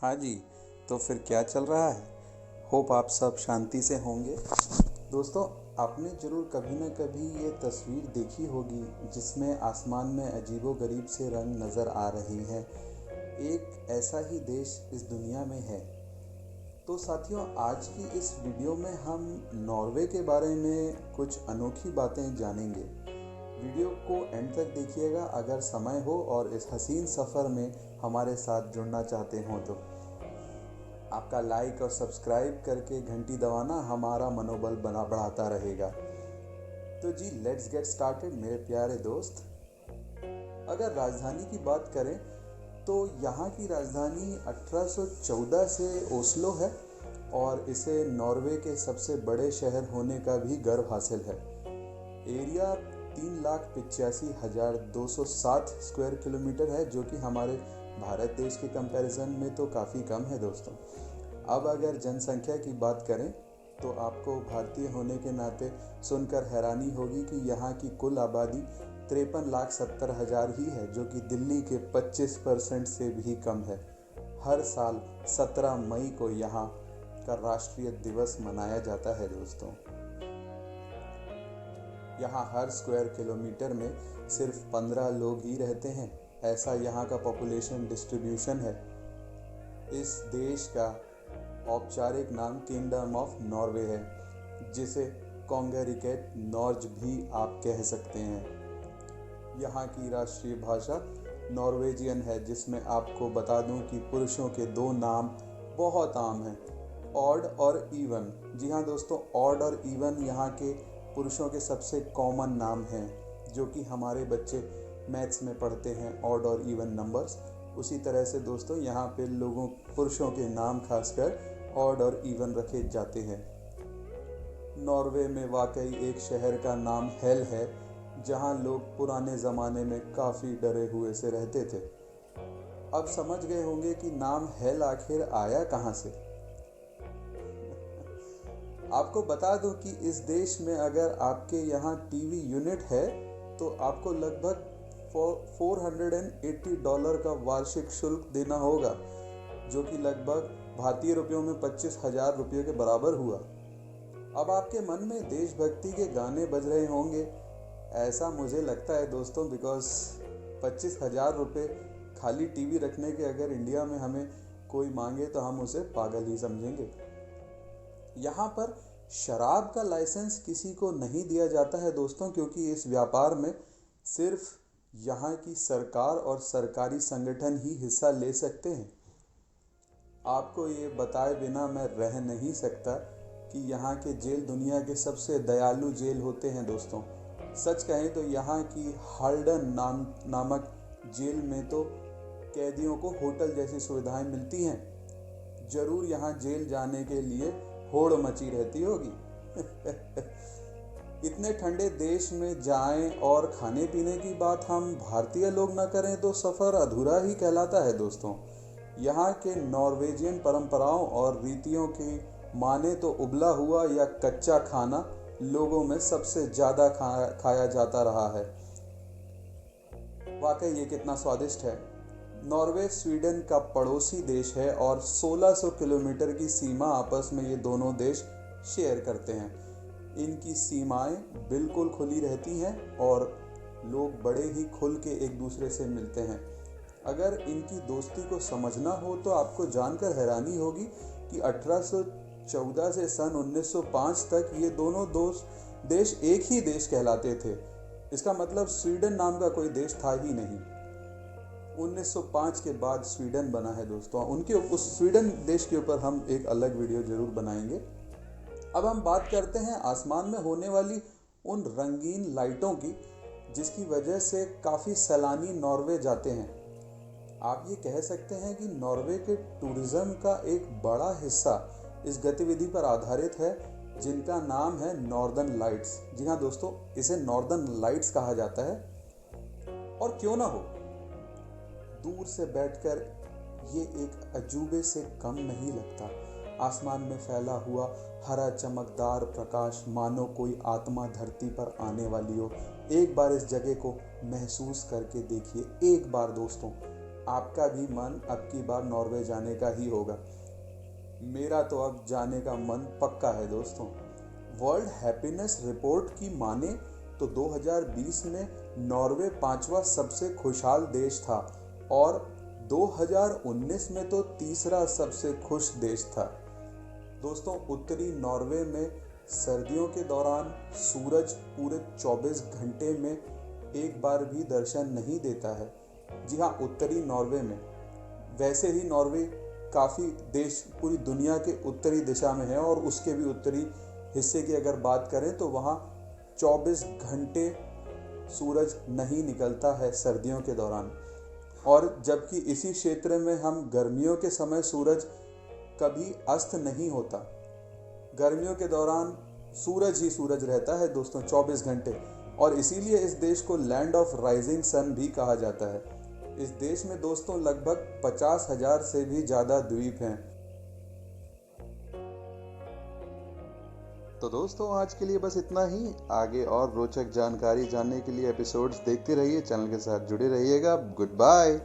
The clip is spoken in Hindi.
हाँ जी। तो फिर क्या चल रहा है? होप आप सब शांति से होंगे। दोस्तों, आपने ज़रूर कभी न कभी ये तस्वीर देखी होगी जिसमें आसमान में अजीबो-गरीब से रंग नज़र आ रहे हैं। एक ऐसा ही देश इस दुनिया में है। तो साथियों, आज की इस वीडियो में हम नॉर्वे के बारे में कुछ अनोखी बातें जानेंगे। वीडियो को एंड तक देखिएगा अगर समय हो और इस हसीन सफ़र में हमारे साथ जुड़ना चाहते हों तो। आपका लाइक और सब्सक्राइब करके घंटी दबाना हमारा मनोबल बढ़ाता रहेगा। तो जी, लेट्स गेट स्टार्टेड मेरे प्यारे दोस्त। अगर राजधानी की बात करें तो यहाँ की राजधानी 1814 से ओस्लो है और इसे नॉर्वे के सबसे बड़े शहर होने का भी गर्व हासिल है। एरिया 3,85,207 स्क्वायर किलोमीटर है, जो कि हमारे भारत देश के कंपैरिजन में तो काफ़ी कम है दोस्तों। अब अगर जनसंख्या की बात करें तो आपको भारतीय होने के नाते सुनकर हैरानी होगी कि यहाँ की कुल आबादी 53,70,000 ही है, जो कि दिल्ली के 25% से भी कम है। हर साल 17 मई को यहाँ का राष्ट्रीय दिवस मनाया जाता है दोस्तों। यहाँ हर स्क्वायर किलोमीटर में सिर्फ 15 लोग ही रहते हैं, ऐसा यहाँ का पॉपुलेशन डिस्ट्रीब्यूशन है। इस देश का औपचारिक नाम किंगडम ऑफ नॉर्वे है, जिसे कॉन्गरिकेट नॉर्ज भी आप कह सकते हैं। यहाँ की राष्ट्रीय भाषा नॉर्वेजियन है, जिसमें आपको बता दूं कि पुरुषों के 2 नाम बहुत आम हैं, ऑड और इवन। जी हाँ दोस्तों, ऑड और इवन यहाँ के पुरुषों के सबसे कॉमन नाम हैं, जो कि हमारे बच्चे मैथ्स में पढ़ते हैं, ऑड और इवन नंबर्स। उसी तरह से दोस्तों यहाँ पे पुरुषों के नाम खासकर ऑड और इवन रखे जाते हैं। नॉर्वे में वाकई एक शहर का नाम हेल है, जहाँ लोग पुराने ज़माने में काफ़ी डरे हुए से रहते थे। अब समझ गए होंगे कि नाम हेल आखिर आया कहाँ से। आपको बता दूं कि इस देश में अगर आपके यहाँ टीवी यूनिट है तो आपको लगभग $480 का वार्षिक शुल्क देना होगा, जो कि लगभग भारतीय रुपयों में 25,000 रुपये के बराबर हुआ। अब आपके मन में देशभक्ति के गाने बज रहे होंगे, ऐसा मुझे लगता है दोस्तों, बिकॉज 25,000 रुपये खाली टीवी रखने के अगर इंडिया में हमें कोई मांगे तो हम उसे पागल ही समझेंगे। यहाँ पर शराब का लाइसेंस किसी को नहीं दिया जाता है दोस्तों, क्योंकि इस व्यापार में सिर्फ यहाँ की सरकार और सरकारी संगठन ही हिस्सा ले सकते हैं। आपको ये बताए बिना मैं रह नहीं सकता कि यहाँ के जेल दुनिया के सबसे दयालु जेल होते हैं दोस्तों। सच कहें तो यहाँ की हाल्डन नामक जेल में तो कैदियों को होटल जैसी सुविधाएं मिलती हैं। जरूर यहाँ जेल जाने के लिए होड़ मची रहती होगी। इतने ठंडे देश में जाएं और खाने पीने की बात हम भारतीय लोग न करें तो सफ़र अधूरा ही कहलाता है दोस्तों। यहाँ के नॉर्वेजियन परंपराओं और रीतियों की माने तो उबला हुआ या कच्चा खाना लोगों में सबसे ज़्यादा खाया जाता रहा है। वाकई ये कितना स्वादिष्ट है। नॉर्वे स्वीडन का पड़ोसी देश है और 1600 किलोमीटर की सीमा आपस में ये दोनों देश शेयर करते हैं। इनकी सीमाएं बिल्कुल खुली रहती हैं और लोग बड़े ही खुल के एक दूसरे से मिलते हैं। अगर इनकी दोस्ती को समझना हो तो आपको जानकर हैरानी होगी कि 1814 से सन 1905 तक ये दोनों देश एक ही देश कहलाते थे। इसका मतलब स्वीडन नाम का कोई देश था ही नहीं। 1905 के बाद स्वीडन बना है दोस्तों। उस स्वीडन देश के ऊपर हम एक अलग वीडियो जरूर बनाएंगे। अब हम बात करते हैं आसमान में होने वाली उन रंगीन लाइटों की, जिसकी वजह से काफ़ी सैलानी नॉर्वे जाते हैं। आप ये कह सकते हैं कि नॉर्वे के टूरिज्म का एक बड़ा हिस्सा इस गतिविधि पर आधारित है, जिनका नाम है नॉर्दर्न लाइट्स। जी हाँ दोस्तों, इसे नॉर्दर्न लाइट्स कहा जाता है। और क्यों ना हो, दूर से बैठकर ये एक अजूबे से कम नहीं लगता। आसमान में फैला हुआ हरा चमकदार प्रकाश मानो कोई आत्मा धरती पर आने वाली हो। एक बार इस जगह को महसूस करके देखिए, एक बार दोस्तों। आपका भी मन अब की बार नॉर्वे जाने का ही होगा। मेरा तो अब जाने का मन पक्का है दोस्तों। वर्ल्ड हैप्पीनेस रिपोर्ट की माने तो 2020 में नॉर्वे 5वां सबसे खुशहाल देश था और 2019 में तो तीसरा सबसे खुश देश था। दोस्तों, उत्तरी नॉर्वे में सर्दियों के दौरान सूरज पूरे 24 घंटे में एक बार भी दर्शन नहीं देता है। जी हाँ, उत्तरी नॉर्वे में। वैसे ही नॉर्वे काफ़ी देश पूरी दुनिया के उत्तरी दिशा में है और उसके भी उत्तरी हिस्से की अगर बात करें तो वहाँ 24 घंटे सूरज नहीं निकलता है सर्दियों के दौरान। और जबकि इसी क्षेत्र में हम गर्मियों के समय सूरज कभी अस्त नहीं होता। गर्मियों के दौरान सूरज ही सूरज रहता है दोस्तों 24 घंटे, और इसीलिए इस देश को लैंड ऑफ राइजिंग सन भी कहा जाता है। इस देश में दोस्तों लगभग 50,000 से भी ज़्यादा द्वीप हैं। तो दोस्तों, आज के लिए बस इतना ही। आगे और रोचक जानकारी जानने के लिए एपिसोड्स देखते रहिए, चैनल के साथ जुड़े रहिएगा। Good bye.